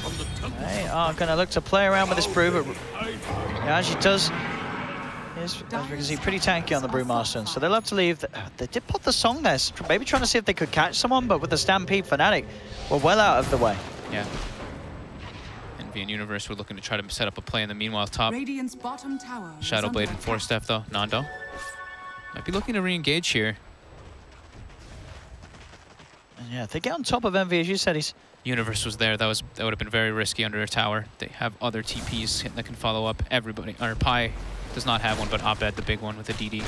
They are going to look to play around with this brew, but Yash, he does. Because he's pretty tanky on the Brewmaster, so they'll have to leave. They did put the Song there, maybe trying to see if they could catch someone, but with the Stampede, Fnatic were well out of the way. Yeah. Envy and Universe were looking to try to set up a play in the meanwhile top. Bottom tower Shadow Blade and Force Staff though. Nando might be looking to re-engage here. And yeah, if they get on top of Envy, as you said, he's... Universe was there. That would have been very risky under a tower. They have other TPs that can follow up everybody. Or Pi does not have one, but Abed, the big one with a DD.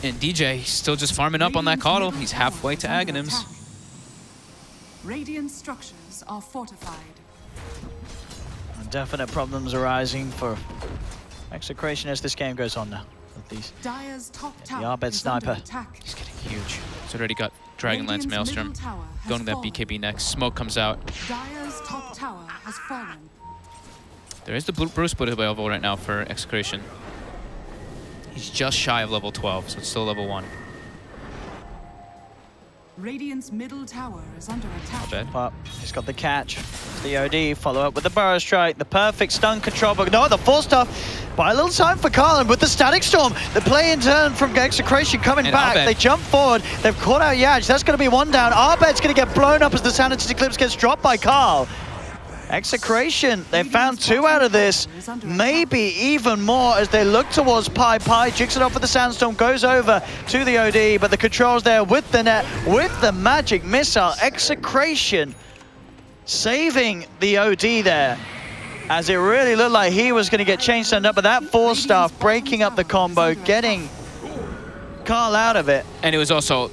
And DJ, he's still just farming up on that Coddle. He's halfway to Aghanims. Radiant structures are fortified. Definite problems arising for Execration as this game goes on now. With these, the Abed sniper. He's getting huge. He's already got Dragonlance Maelstrom. Going to that BKB next. Smoke comes out. Dire's top tower has fallen. There is the Bruce split available right now for Execration. He's just shy of level 12, so it's still level 1. Radiant's middle tower is under attack. But he's got the catch. The OD, follow up with the Burrow Strike, the perfect stun control, but no, the full stuff. By a little time for Carlin with the Static Storm. The play in turn from Execration coming back. They jump forward. They've caught out Yaj. That's going to be one down. Abed's going to get blown up as the Sanity Eclipse gets dropped by Carl. Execration, they found 2 out of this, maybe even more as they look towards Pi. Pi jigs it off with the Sandstorm, goes over to the OD, but the controls there with the net, with the magic missile. Execration saving the OD there, as it really looked like he was going to get chain stunned up, but that 4-staff breaking up the combo, getting Carl out of it. And it was also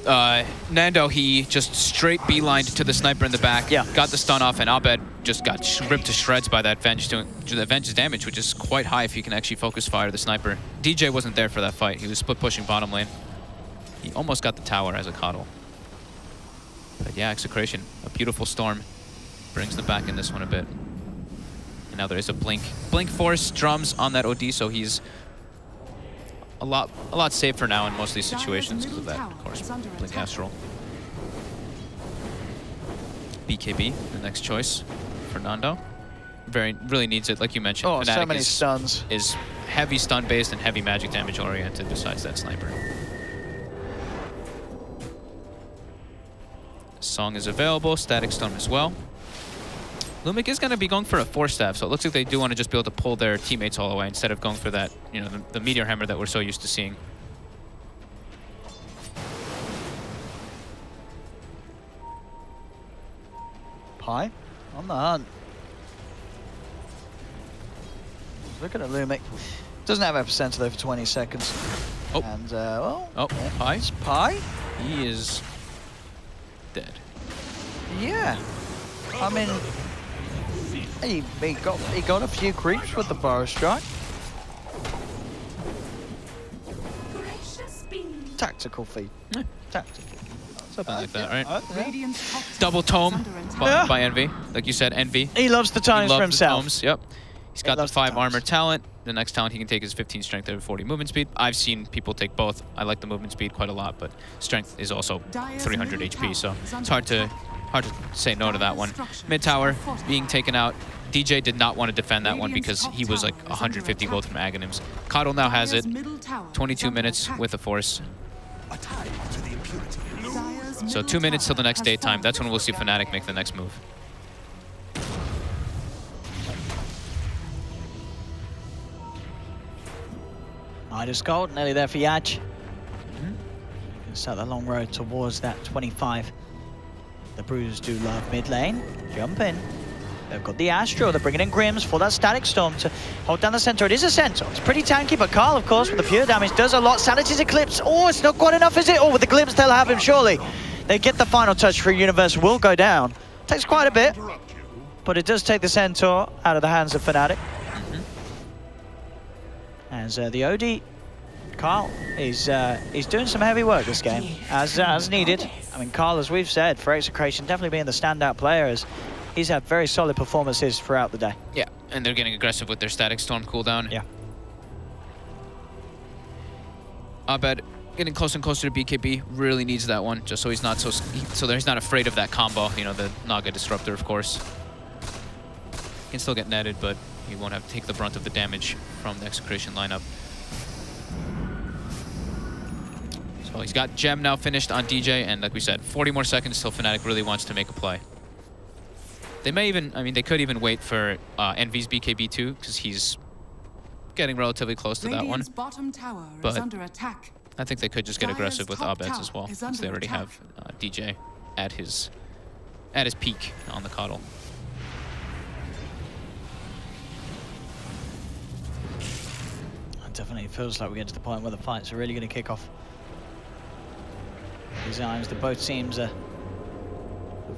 Nando, he just straight beelined to the sniper in the back, got the stun off, and Abed just got ripped to shreds by that Venge, doing the Venge's damage, which is quite high if you can actually focus fire the sniper. DJ wasn't there for that fight. He was split pushing bottom lane. He almost got the tower as a coddle. But yeah, Execration, a beautiful storm, brings them back in this one a bit. And now there is a blink force drums on that OD, so he's a lot safer now in most of these situations because of that, of course, blink astral. BKB, the next choice for Nando. Really needs it, like you mentioned. Oh, Fnatic so many stuns. Is heavy stun based and heavy magic damage oriented besides that sniper. Song is available, Static Storm as well. Lumic is going to be going for a 4-staff, so it looks like they do want to just be able to pull their teammates all the way instead of going for that, you know, the Meteor Hammer that we're so used to seeing. Pi on the hunt. Look at Lumic. Doesn't have epicenter though for 20 seconds. Oh. And, well... Oh, Pi? Pi? He is dead. Yeah. I mean... He got a few creeps with the Burrow Strike. Tactical feat. Yeah. Tactical. Something like that, right? Double tome by Envy. Like you said, Envy. He loves the times for himself. Tomes, yep. He's got the 5 armor talent. The next talent he can take is 15 strength and 40 movement speed. I've seen people take both. I like the movement speed quite a lot, but strength is also 300 HP, so it's hard to say no to that one. Mid tower being taken out. DJ did not want to defend that one because he was like 150 gold from Aghanims. Coddle now has it. 22 minutes with the Force. So 2 minutes till the next daytime. That's when we'll see Fnatic make the next move. Midas gold, nearly there for Yaj. Start the long road towards that 25. The Bruisers do love mid lane. Jump in. They've got the Astro. They're bringing in Grims for that Static Storm to hold down the center. It is a center. It's pretty tanky, but Carl, of course, with the pure damage, does a lot. Sanity's Eclipse. Oh, it's not quite enough, is it? Oh, with the glimpse, they'll have him, surely. They get the final touch for Universe. Will go down. Takes quite a bit, but it does take the Centaur out of the hands of Fnatic. As the OD, Carl, he's doing some heavy work this game, as needed. I mean, Carl, as we've said, for Execration, definitely being the standout player, as he's had very solid performances throughout the day. Yeah, and they're getting aggressive with their Static Storm cooldown. Yeah. Abed getting closer and closer to BKB, really needs that one, just so he's not so that he's not afraid of that combo, you know, the Naga Disruptor, of course. He can still get netted, but he won't have to take the brunt of the damage from the Execration lineup. So he's got Gem now finished on DJ, and like we said, 40 more seconds till Fnatic really wants to make a play. They may even, I mean, they could even wait for Envy's BKB too, because he's getting relatively close to that one. But I think they could just get aggressive with Abed's as well, since they already have DJ at his peak on the Coddle. It definitely feels like we're getting to the point where the fights are really going to kick off. Designs that both teams are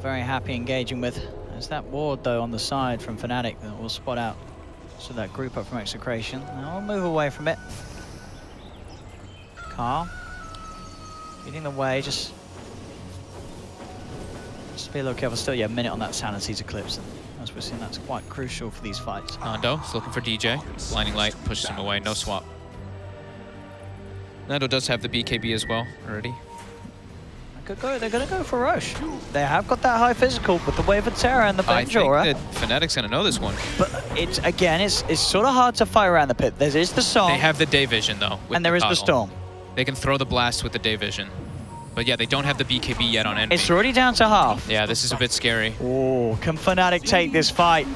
very happy engaging with. There's that ward though on the side from Fnatic that will spot out. So that group up from Execration. Now we'll move away from it. Carl leading the way, just be a little careful. Still, yeah, a minute on that Sanity's Eclipse. And as we're seeing, that's quite crucial for these fights. Nando is looking for DJ. Blinding Light pushes him away, no swap. Nando does have the BKB as well already. They're going to go for Roche. They have got that high physical with the Wave of Terror and the Venge Aura. I think that Fnatic's going to know this one. But it's, again, it's sort of hard to fight around the pit. There is the Song. They have the Day Vision, though. And there is the Storm. They can throw the blast with the Day Vision. But yeah, they don't have the BKB yet on Envy. It's already down to half. Yeah, this is a bit scary. Oh, can Fnatic take this fight?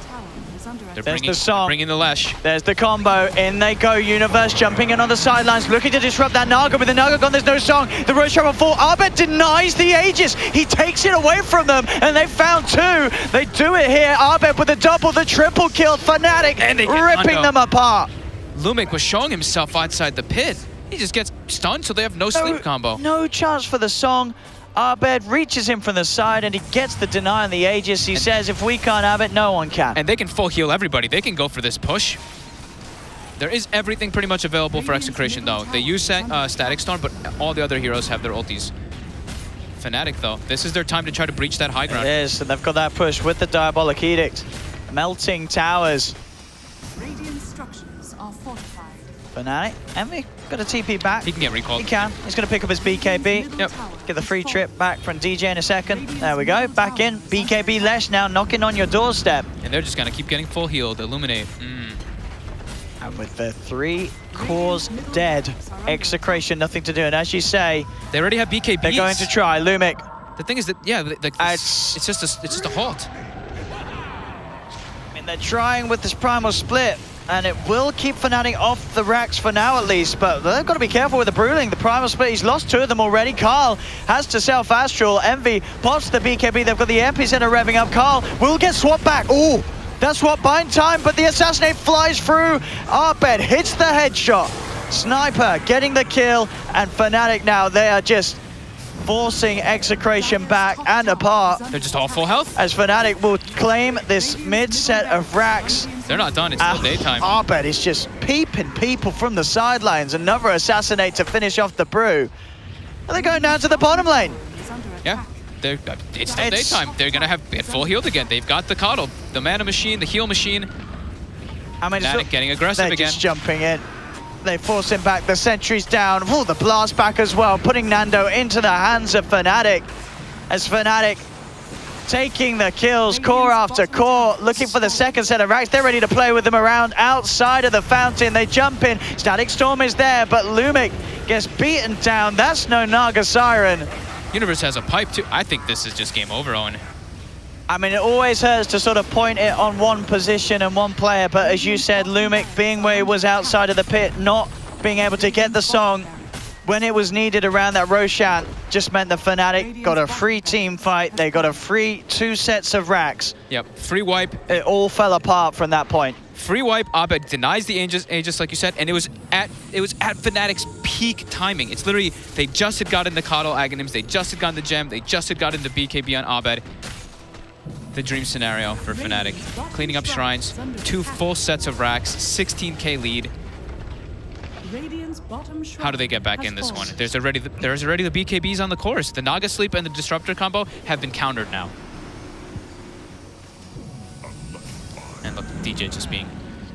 There's the song. Bringing the Lesh. There's the combo. In they go. Universe jumping in on the sidelines, looking to disrupt that Naga. With the Naga gone, there's no song. The Roche Travel 4. Abed denies the Aegis. He takes it away from them, and they found two. They do it here. Abed with the double, the triple kill. Fnatic and ripping them apart. Lumic was showing himself outside the pit. He just gets stunned, so they have no sleep combo. No chance for the song. Abed reaches him from the side and he gets the deny on the Aegis. He says, if we can't have it, no one can. And they can full heal everybody. They can go for this push. There is everything pretty much available for Execration, though. They use Static Storm, but all the other heroes have their ultis. Fnatic, though, this is their time to try to breach that high ground. It is, and they've got that push with the Diabolic Edict. Melting towers. Radiant structures are fortified. Fnatic, Envy got a TP back. He can get recalled. He can. He's going to pick up his BKB. Yep. Get the free trip back from DJ in a second. There we go. Back in. BKB Lesh now knocking on your doorstep. And they're just going to keep getting full healed. Illuminate. And with the 3 cores dead, Execration nothing to do. And as you say, they already have BKBs. They're going to try. Lumic. The thing is that, yeah, like it's just a halt. I mean, they're trying with this primal split. And it will keep Fnatic off the racks for now at least, but they've got to be careful with the Bruising. The primal split, he's lost 2 of them already. Carl has to self-astral. Envy pops the BKB. They've got the epicenter revving up. Carl will get swapped back. Oh, that's swap bind time, but the assassinate flies through. Abed hits the headshot. Sniper getting the kill, and Fnatic now, they are just forcing Execration back and apart. They're just all full health. As Fnatic will claim this mid set of racks. They're not done, it's still daytime. Abed is just peeping people from the sidelines. Another assassinate to finish off the brew. And they're going down to the bottom lane. Yeah, it's still daytime. They're going to have full healed again. They've got the coddle, the mana machine, the heal machine. I mean, Fnatic getting aggressive again. They're just jumping in. They force him back, the sentry's down. Oh, the blast back as well, putting Nando into the hands of Fnatic. As Fnatic taking the kills, core after core, looking for the second set of racks. They're ready to play with them around outside of the fountain. They jump in, Static Storm is there, but Lumic gets beaten down. That's no Naga Siren. Universe has a pipe too. I think this is just game over, Owen. I mean, it always hurts to sort of point it on one position and one player, but as you said, Lumic being where he was outside of the pit, not being able to get the song when it was needed around that Roshan, just meant the Fnatic got a free team fight. They got a free 2 sets of racks. Yep, free wipe. It all fell apart from that point. Free wipe, Abed denies the Aegis like you said, and it was at Fnatic's peak timing. It's literally, they just had gotten the Coddle Aghanims, they just had gotten the Gem, they just had gotten the BKB on Abed. The dream scenario for Fnatic. Cleaning up shrines, 2 full sets of racks, 16k lead. How do they get back in this one? There's already the BKBs on the course. The Naga Sleep and the Disruptor combo have been countered now. And look, DJ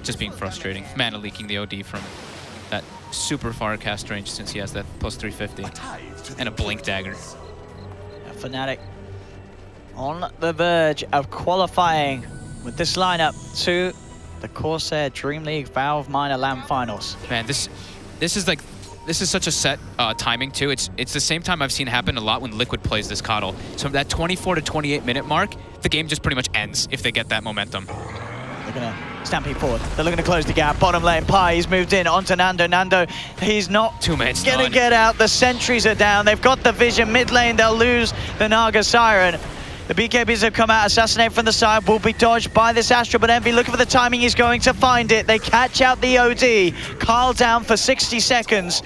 just being frustrating. Mana leaking the OD from that super far cast range since he has that plus 350 and a blink dagger. Fnatic on the verge of qualifying with this lineup to the CORSAIR DreamLeague Valve Minor LAN Finals. Man, this is such a set timing too. It's the same time I've seen happen a lot when Liquid plays this Coddle. So that 24 to 28 minute mark, the game just pretty much ends if they get that momentum. They're gonna stampede forward. They're looking to close the gap. Bottom lane, Pi, he's moved in onto Nando. Nando, he's not 2 minutes gonna get out. The sentries are down. They've got the vision. Mid lane, they'll lose the Naga Siren. The BKBs have come out. Assassinate from the side will be dodged by this Astra, but Envy looking for the timing. He's going to find it. They catch out the OD. Carl down for 60 seconds.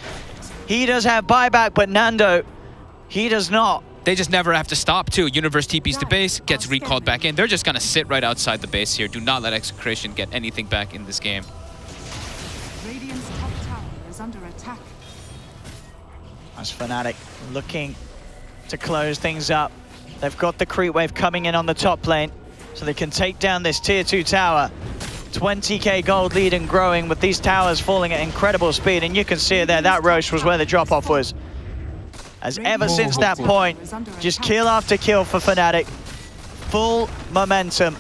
He does have buyback, but Nando, he does not. They just never have to stop, too. Universe TPs to base, gets recalled back in. They're just going to sit right outside the base here. Do not let Execration get anything back in this game. Radiant's top tower is under attack. As Fnatic looking to close things up. They've got the creep wave coming in on the top lane, so they can take down this tier 2 tower. 20k gold lead and growing with these towers falling at incredible speed, and you can see it there. That Roche was where the drop-off was. As ever since that point, just kill after kill for Fnatic. Full momentum.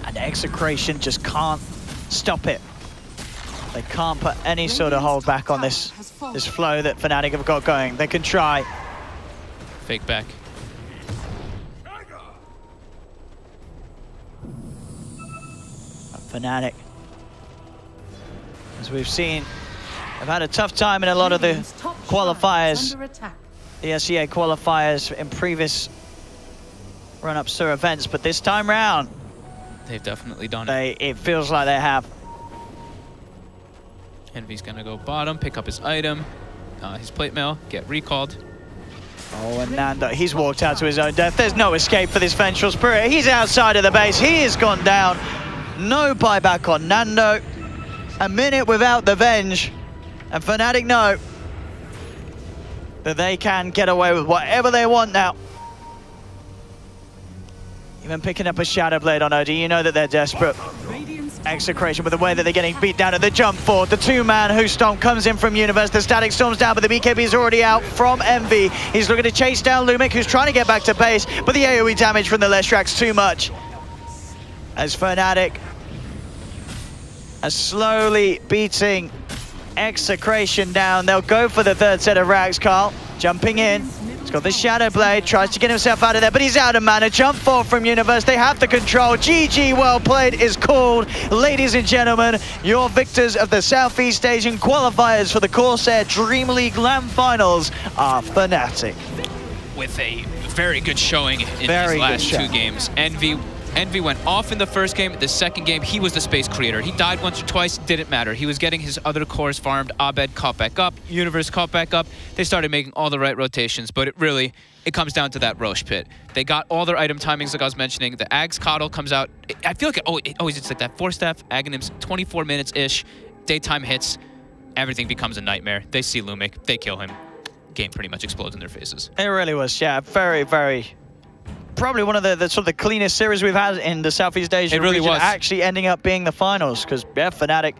And Execration just can't stop it. They can't put any sort of hold back on this this flow that Fnatic have got going. They can try. Fake back. Fnatic, as we've seen, have had a tough time in a lot of the qualifiers, the SEA qualifiers in previous run-ups to events, but this time round, they've definitely done it. It feels like they have. Envy's gonna go bottom, pick up his item, his plate mail, get recalled. Oh, and Nando, he's walked out to his own death. There's no escape for this Vengeful Spirit. He's outside of the base. He has gone down. No buyback on Nando. A minute without the Venge. And Fnatic know that they can get away with whatever they want now. Even picking up a Shadow Blade on OD, you know that they're desperate. Execration with the way that they're getting beat down at the jump forward. The two-man Who Stomp comes in from Universe. The Static storms down, but the BKB is already out from Envy. He's looking to chase down Lumic, who's trying to get back to base, but the AoE damage from the Leshrack's too much. As Fnatic are slowly beating Execration down. They'll go for the third set of racks, Carl. Jumping in. He's got the Shadow Blade, tries to get himself out of there, but he's out of mana. Jump forward from Universe. They have the control. GG, well played is called. Ladies and gentlemen, your victors of the Southeast Asian qualifiers for the CORSAIR DreamLeague LAN Finals are Fnatic. With a very good showing in these last two games. Envy went off in the first game. The second game, he was the space creator. He died once or twice, didn't matter. He was getting his other cores farmed. Abed caught back up. Universe caught back up. They started making all the right rotations, but it comes down to that Roche pit. They got all their item timings, like I was mentioning. The Ag's Coddle comes out. I feel like it always it's like that 4-staff, Aghanims, 24 minutes-ish. Daytime hits. Everything becomes a nightmare. They see Lumic. They kill him. Game pretty much explodes in their faces. It really was, yeah. Very, very... Probably one of the sort of the cleanest series we've had in the Southeast Asian region, actually ending up being the finals, because yeah, Fnatic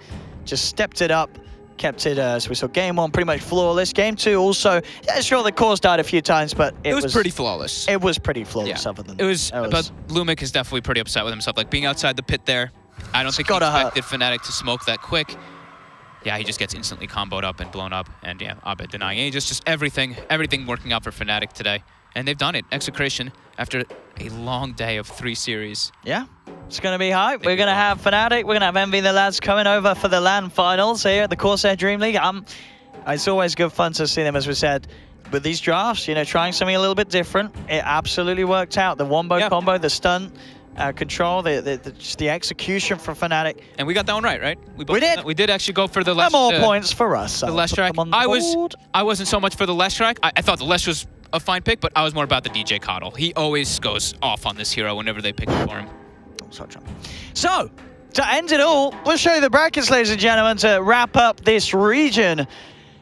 just stepped it up, kept it, so we saw game one pretty much flawless. Game two also, yeah, sure, the cores died a few times, but it was pretty flawless. It was pretty flawless, yeah. Other than but Lumic is definitely pretty upset with himself, like being outside the pit there. I don't think he expected Fnatic to smoke that quick. Yeah, he just gets instantly comboed up and blown up, and yeah, Abed denying ages, just everything working out for Fnatic today. And they've done it. Execration, after a long day of 3 series. Yeah, it's going to be hype. We're going to have Fnatic. We're going to have Envy and the lads coming over for the LAN finals here at the CORSAIR DreamLeague. It's always good fun to see them, as we said, with these drafts, you know, trying something a little bit different. It absolutely worked out. The wombo combo, the stun control, just the execution from Fnatic. And we got that one right? We did. We did actually go for the Lesh. More points for us. The Leshrack. I wasn't so much for the Leshrack. I thought the Lesh was a fine pick, but I was more about the DJ Coddle. He always goes off on this hero whenever they pick it for him. So, to end it all, we'll show you the brackets, ladies and gentlemen, to wrap up this region.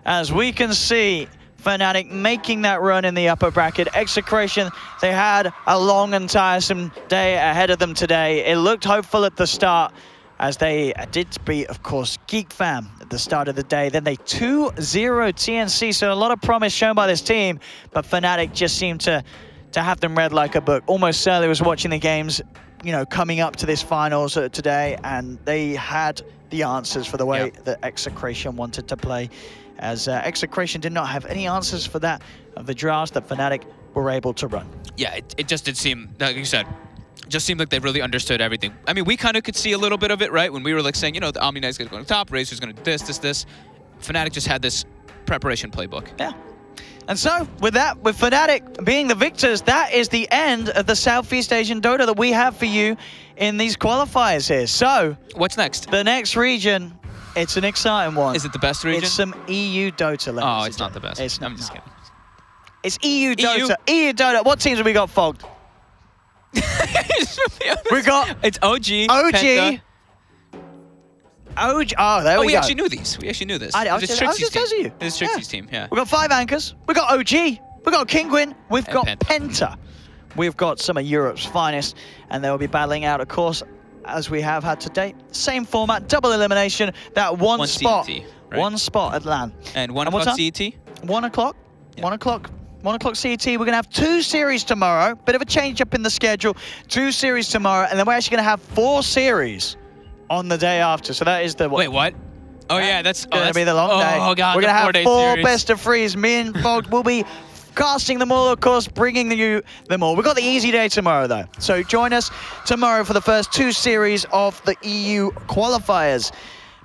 As we can see, Fnatic making that run in the upper bracket. Execration, they had a long and tiresome day ahead of them today. It looked hopeful at the start, as they did beat, of course, Geek Fam at the start of the day. Then they 2-0 TNC, so a lot of promise shown by this team, but Fnatic just seemed to have them read like a book. Almost certainly was watching the games, you know, coming up to this finals today, and they had the answers for the way that Execration wanted to play, as Execration did not have any answers for that of the drafts that Fnatic were able to run. Yeah, it just did seem, like you said, just seemed like they really understood everything. I mean, we kind of could see a little bit of it, right? When we were like saying, you know, the Omni Knight's going to go to top, Razor's going to do this. Fnatic just had this preparation playbook. Yeah. And so, with that, with Fnatic being the victors, that is the end of the Southeast Asian Dota that we have for you in these qualifiers here. So, what's next? The next region, it's an exciting one. Is it the best region? It's some EU Dota. Oh, it's not the best. I'm just kidding. It's EU Dota. EU Dota. What teams have we got fogged? We got it's OG. Penta. Oh, there we go. We actually knew these. We actually knew this. It's Trixie's team. Yeah. We got 5 anchors. We got OG. We got Kinguin. We've got Penta. We've got some of Europe's finest, and they'll be battling out, of course, as we have had today. Same format, double elimination. That one spot, CET, right? One spot at LAN. And 1 o'clock CET. 1 o'clock. Yeah. 1 o'clock. 1 o'clock CET. We're going to have 2 series tomorrow. Bit of a change up in the schedule. 2 series tomorrow, and then we're actually going to have 4 series on the day after. So that is the... Wait, what? Oh yeah, that's gonna be the long day. Oh god, we're gonna have 4 series. best of 3s. Me and Fog will be casting them all, of course, bringing you them all. We've got the easy day tomorrow, though. So join us tomorrow for the first 2 series of the EU qualifiers.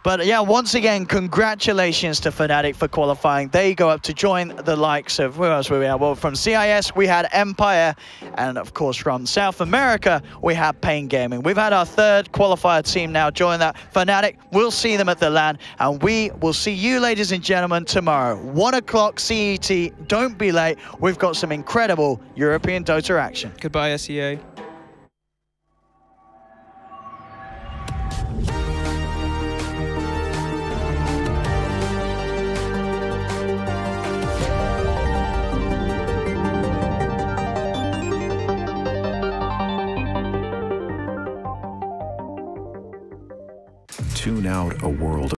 But yeah, once again, congratulations to Fnatic for qualifying. They go up to join the likes of, where else were we at? Well, from CIS, we had Empire. And of course, from South America, we have Pain Gaming. We've had our 3rd qualifier team now join that. Fnatic, we'll see them at the LAN. And we will see you, ladies and gentlemen, tomorrow. 1 o'clock CET. Don't be late. We've got some incredible European Dota action. Goodbye, SEA. Tune out a world